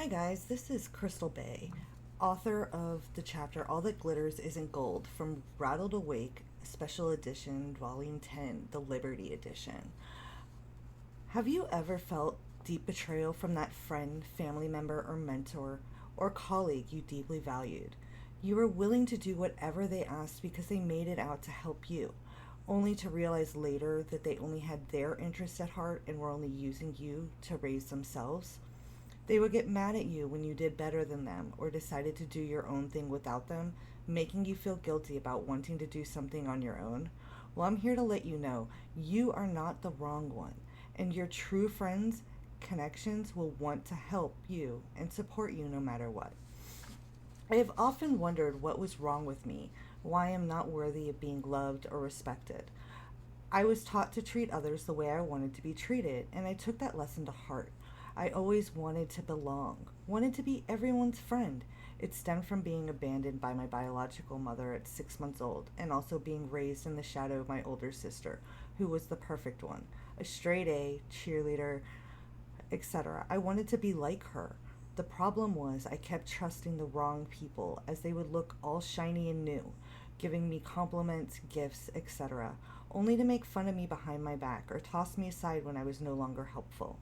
Hi guys, this is Crystal Bay, author of the chapter All That Glitters Isn't Gold from Rattled Awake, Special Edition, Volume 10, the Liberty Edition. Have you ever felt deep betrayal from that friend, family member, or mentor, or colleague you deeply valued? You were willing to do whatever they asked because they made it out to help you, only to realize later that they only had their interests at heart and were only using you to raise themselves? They would get mad at you when you did better than them or decided to do your own thing without them, making you feel guilty about wanting to do something on your own. Well, I'm here to let you know you are not the wrong one, and your true friends, connections will want to help you and support you no matter what. I have often wondered what was wrong with me, why I am not worthy of being loved or respected. I was taught to treat others the way I wanted to be treated, and I took that lesson to heart. I always wanted to belong, wanted to be everyone's friend. It stemmed from being abandoned by my biological mother at 6 months old, and also being raised in the shadow of my older sister, who was the perfect one, a straight A, cheerleader, etc. I wanted to be like her. The problem was I kept trusting the wrong people as they would look all shiny and new, giving me compliments, gifts, etc., only to make fun of me behind my back or toss me aside when I was no longer helpful.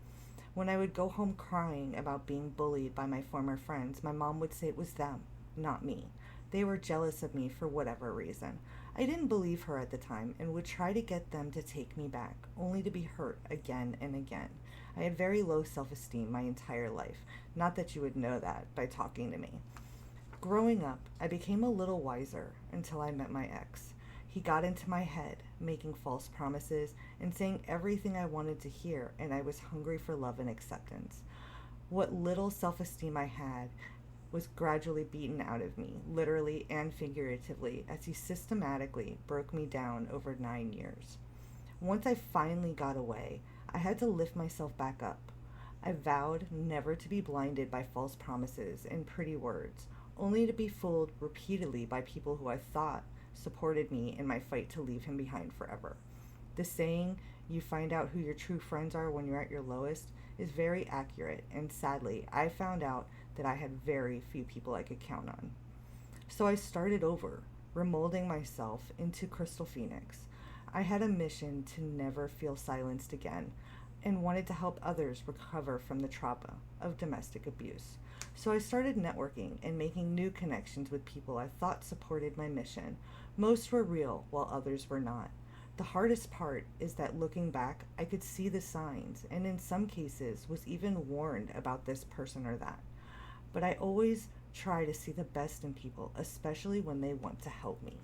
When I would go home crying about being bullied by my former friends, my mom would say it was them, not me. They were jealous of me for whatever reason. I didn't believe her at the time and would try to get them to take me back, only to be hurt again and again. I had very low self-esteem my entire life. Not that you would know that by talking to me. Growing up, I became a little wiser until I met my ex. He got into my head, making false promises and saying everything I wanted to hear, and I was hungry for love and acceptance. What little self-esteem I had was gradually beaten out of me, literally and figuratively, as he systematically broke me down over 9 years. Once I finally got away, I had to lift myself back up. I vowed never to be blinded by false promises and pretty words, only to be fooled repeatedly by people who I thought supported me in my fight to leave him behind forever. The saying, you find out who your true friends are when you're at your lowest, is very accurate, and sadly, I found out that I had very few people I could count on. So I started over, remolding myself into Crystal Phoenix. I had a mission to never feel silenced again, and wanted to help others recover from the trauma of domestic abuse. So I started networking and making new connections with people I thought supported my mission. Most were real, while others were not. The hardest part is that looking back, I could see the signs, and in some cases was even warned about this person or that. But I always try to see the best in people, especially when they want to help me.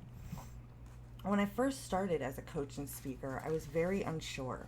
When I first started as a coach and speaker, I was very unsure.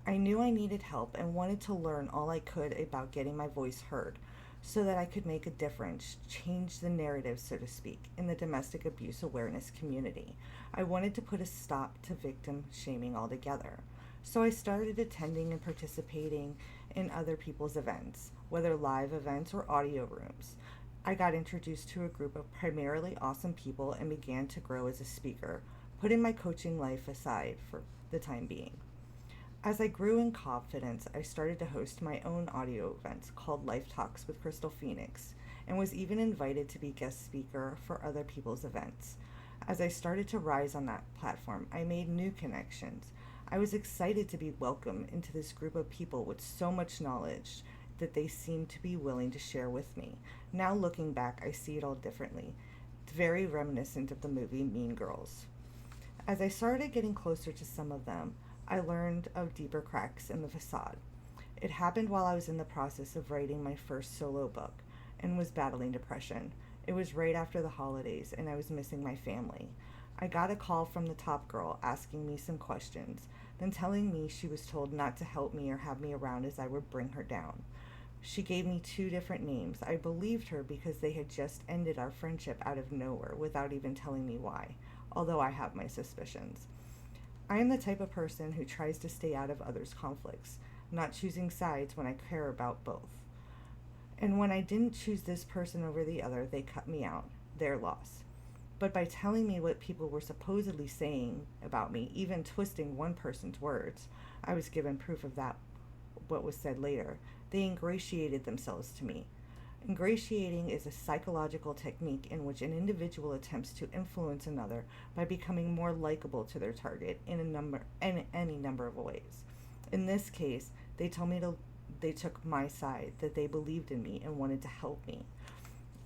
I knew I needed help and wanted to learn all I could about getting my voice heard so that I could make a difference, change the narrative, so to speak, in the domestic abuse awareness community. I wanted to put a stop to victim shaming altogether. So I started attending and participating in other people's events, whether live events or audio rooms. I got introduced to a group of primarily awesome people and began to grow as a speaker, putting my coaching life aside for the time being. As I grew in confidence, I started to host my own audio events called Life Talks with Crystal Phoenix, and was even invited to be guest speaker for other people's events. As I started to rise on that platform, I made new connections. I was excited to be welcomed into this group of people with so much knowledge that they seemed to be willing to share with me. Now looking back, I see it all differently. It's very reminiscent of the movie Mean Girls. As I started getting closer to some of them, I learned of deeper cracks in the facade. It happened while I was in the process of writing my first solo book and was battling depression. It was right after the holidays and I was missing my family. I got a call from the top girl asking me some questions, then telling me she was told not to help me or have me around as I would bring her down. She gave me 2 different names. I believed her because they had just ended our friendship out of nowhere without even telling me why, although I have my suspicions. I am the type of person who tries to stay out of others' conflicts, not choosing sides when I care about both. And when I didn't choose this person over the other, they cut me out, their loss. But by telling me what people were supposedly saying about me, even twisting one person's words, I was given proof of that, what was said later. They ingratiated themselves to me. Ingratiating is a psychological technique in which an individual attempts to influence another by becoming more likable to their target in any number of ways. In this case, they took my side, that they believed in me and wanted to help me.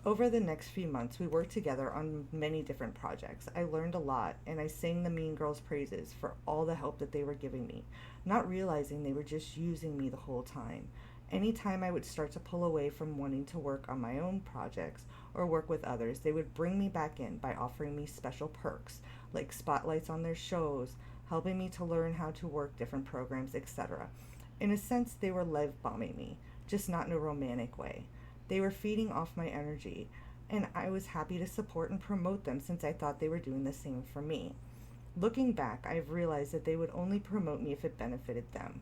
Over the next few months, we worked together on many different projects. I learned a lot, and I sang the Mean Girls' praises for all the help that they were giving me, not realizing they were just using me the whole time. Anytime I would start to pull away from wanting to work on my own projects or work with others, they would bring me back in by offering me special perks, like spotlights on their shows, helping me to learn how to work different programs, etc. In a sense, they were love bombing me, just not in a romantic way. They were feeding off my energy, and I was happy to support and promote them since I thought they were doing the same for me. Looking back, I've realized that they would only promote me if it benefited them.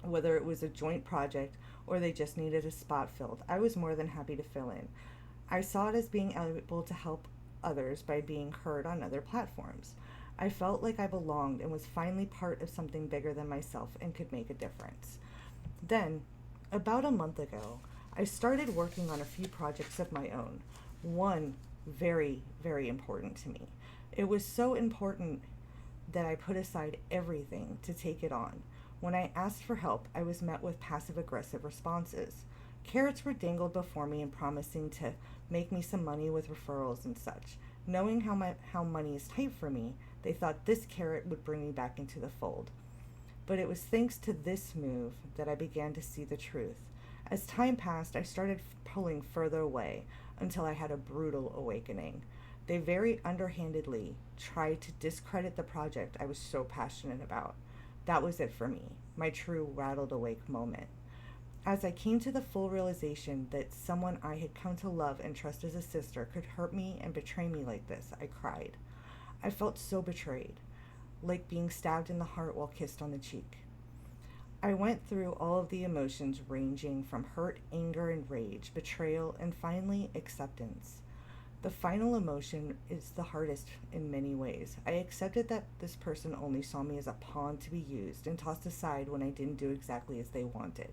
Whether it was a joint project or they just needed a spot filled, I was more than happy to fill in. I saw it as being able to help others by being heard on other platforms. I felt like I belonged and was finally part of something bigger than myself and could make a difference. Then, about a month ago, I started working on a few projects of my own. One very, very important to me. It was so important that I put aside everything to take it on. When I asked for help, I was met with passive-aggressive responses. Carrots were dangled before me and promising to make me some money with referrals and such. Knowing how money is tight for me, they thought this carrot would bring me back into the fold. But it was thanks to this move that I began to see the truth. As time passed, I started pulling further away until I had a brutal awakening. They very underhandedly tried to discredit the project I was so passionate about. That was it for me, my true rattled awake moment. As I came to the full realization that someone I had come to love and trust as a sister could hurt me and betray me like this, I cried. I felt so betrayed, like being stabbed in the heart while kissed on the cheek. I went through all of the emotions ranging from hurt, anger, and rage, betrayal, and finally acceptance. The final emotion is the hardest in many ways. I accepted that this person only saw me as a pawn to be used and tossed aside when I didn't do exactly as they wanted.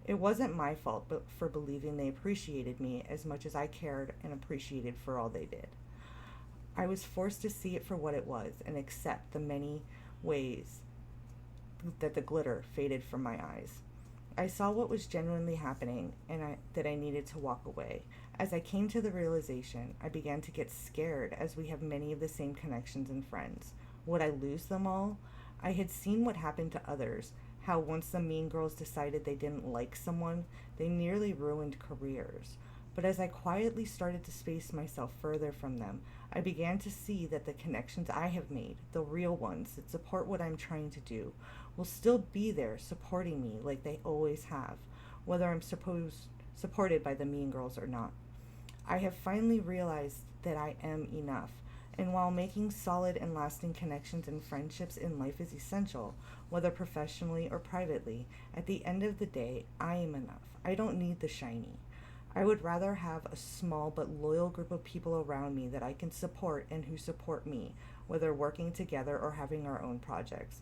It wasn't my fault but for believing they appreciated me as much as I cared and appreciated for all they did. I was forced to see it for what it was and accept the many ways that the glitter faded from my eyes. I saw what was genuinely happening and that I needed to walk away. As I came to the realization, I began to get scared as we have many of the same connections and friends. Would I lose them all? I had seen what happened to others, how once the mean girls decided they didn't like someone, they nearly ruined careers. But as I quietly started to space myself further from them, I began to see that the connections I have made, the real ones that support what I'm trying to do, will still be there supporting me like they always have, whether I'm supported by the mean girls or not. I have finally realized that I am enough, and while making solid and lasting connections and friendships in life is essential, whether professionally or privately, at the end of the day, I am enough. I don't need the shiny. I would rather have a small but loyal group of people around me that I can support and who support me, whether working together or having our own projects.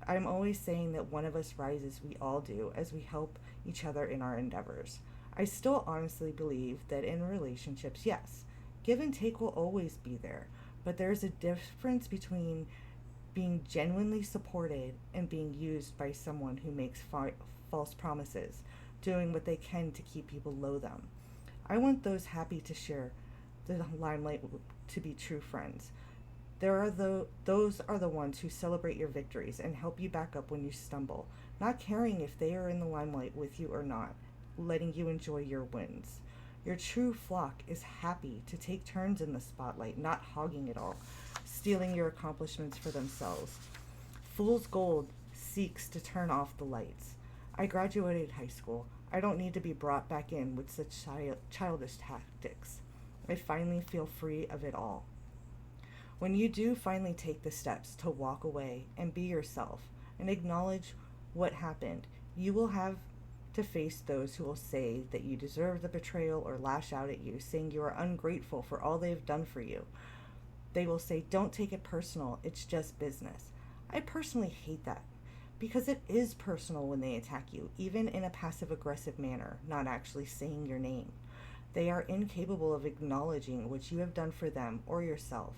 I'm always saying that one of us rises, we all do, as we help each other in our endeavors. I still honestly believe that in relationships, yes, give and take will always be there, but there's a difference between being genuinely supported and being used by someone who makes false promises, doing what they can to keep people below them. I want those happy to share the limelight to be true friends. Those are the ones who celebrate your victories and help you back up when you stumble, not caring if they are in the limelight with you or not, letting you enjoy your wins. Your true flock is happy to take turns in the spotlight, not hogging it all, stealing your accomplishments for themselves. Fool's gold seeks to turn off the lights. I graduated high school. I don't need to be brought back in with such childish tactics. I finally feel free of it all. When you do finally take the steps to walk away and be yourself and acknowledge what happened, you will have to face those who will say that you deserve the betrayal or lash out at you, saying you are ungrateful for all they've done for you. They will say, don't take it personal, it's just business. I personally hate that because it is personal when they attack you, even in a passive-aggressive manner, not actually saying your name. They are incapable of acknowledging what you have done for them or yourself.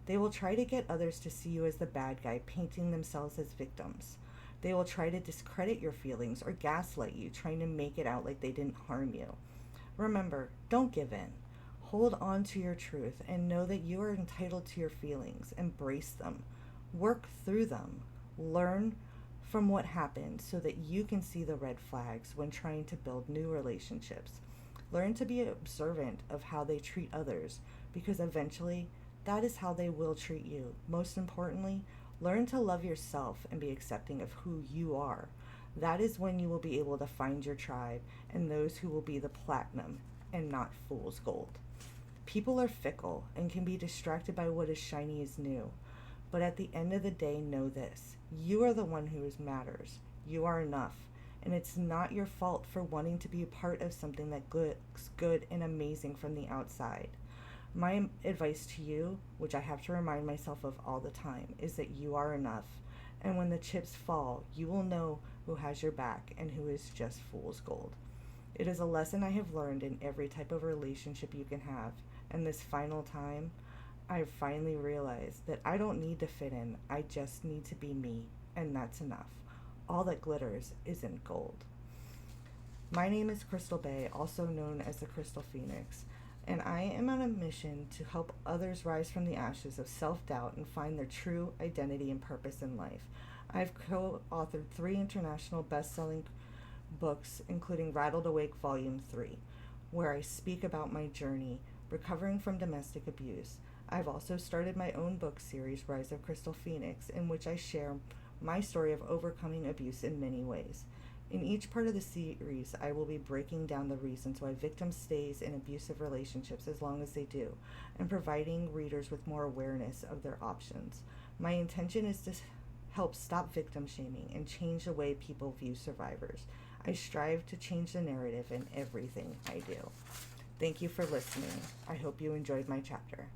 They will try to get others to see you as the bad guy, painting themselves as victims. They will try to discredit your feelings or gaslight you, trying to make it out like they didn't harm you. Remember, don't give in. Hold on to your truth and know that you are entitled to your feelings. Embrace them. Work through them. Learn from what happened so that you can see the red flags when trying to build new relationships. Learn to be observant of how they treat others, because eventually that is how they will treat you. Most importantly, learn to love yourself and be accepting of who you are. That is when you will be able to find your tribe and those who will be the platinum and not fool's gold. People are fickle and can be distracted by what is shiny is new. But at the end of the day, know this. You are the one who matters. You are enough. And it's not your fault for wanting to be a part of something that looks good and amazing from the outside. My advice to you, which I have to remind myself of all the time, is that you are enough. And when the chips fall, you will know who has your back and who is just fool's gold. It is a lesson I have learned in every type of relationship you can have. And this final time, I've finally realized that I don't need to fit in. I just need to be me, and that's enough. All that glitters isn't gold. My name is Crystal Bay, also known as the Crystal Phoenix, and I am on a mission to help others rise from the ashes of self-doubt and find their true identity and purpose in life. I've co-authored 3 international best-selling books, including Rattled Awake Volume 3, where I speak about my journey recovering from domestic abuse. I've also started my own book series, Rise of Crystal Phoenix, in which I share my story of overcoming abuse in many ways. In each part of the series, I will be breaking down the reasons why victims stays in abusive relationships as long as they do, and providing readers with more awareness of their options. My intention is to help stop victim shaming and change the way people view survivors. I strive to change the narrative in everything I do. Thank you for listening. I hope you enjoyed my chapter.